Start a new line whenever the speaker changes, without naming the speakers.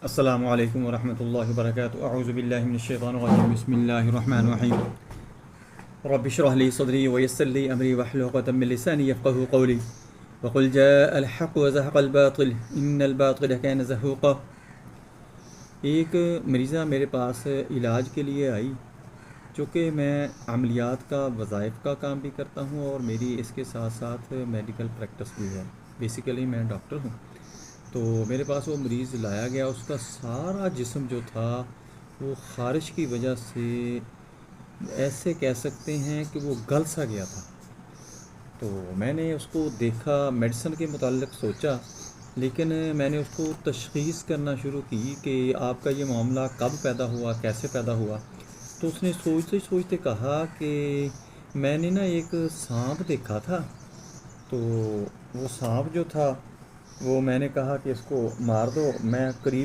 السلام علیکم ورحمۃ اللہ وبرکاتہ، اعوذ باللہ من الشیطان الرجیم، بسم اللہ الرحمن الرحیم۔ رب اشرح لي صدری ويسر لي امری واحلل عقدۃ من لسانی یفقهوا قولی وقل جاء الحق وزهق الباطل ان الباطل كان زهوقا۔ ایک مریضہ میرے پاس علاج کے لیے آئی، چونکہ میں عملیات کا وظائف کا کام بھی کرتا ہوں اور میری اس کے ساتھ ساتھ میڈیکل پریکٹس بھی ہے۔ بیسیکلی میں ڈاکٹر ہوں۔ تو میرے پاس وہ مریض لایا گیا، اس کا سارا جسم جو تھا وہ خارش کی وجہ سے ایسے کہہ سکتے ہیں کہ وہ گل سا گیا تھا۔ تو میں نے اس کو دیکھا، میڈیسن کے متعلق سوچا، لیکن میں نے اس کو تشخیص کرنا شروع کی کہ آپ کا یہ معاملہ کب پیدا ہوا، کیسے پیدا ہوا۔ تو اس نے سوچتے سوچتے کہا کہ میں نے نا ایک سانپ دیکھا تھا، تو وہ سانپ جو تھا وہ میں نے کہا کہ اس کو مار دو۔ میں قریب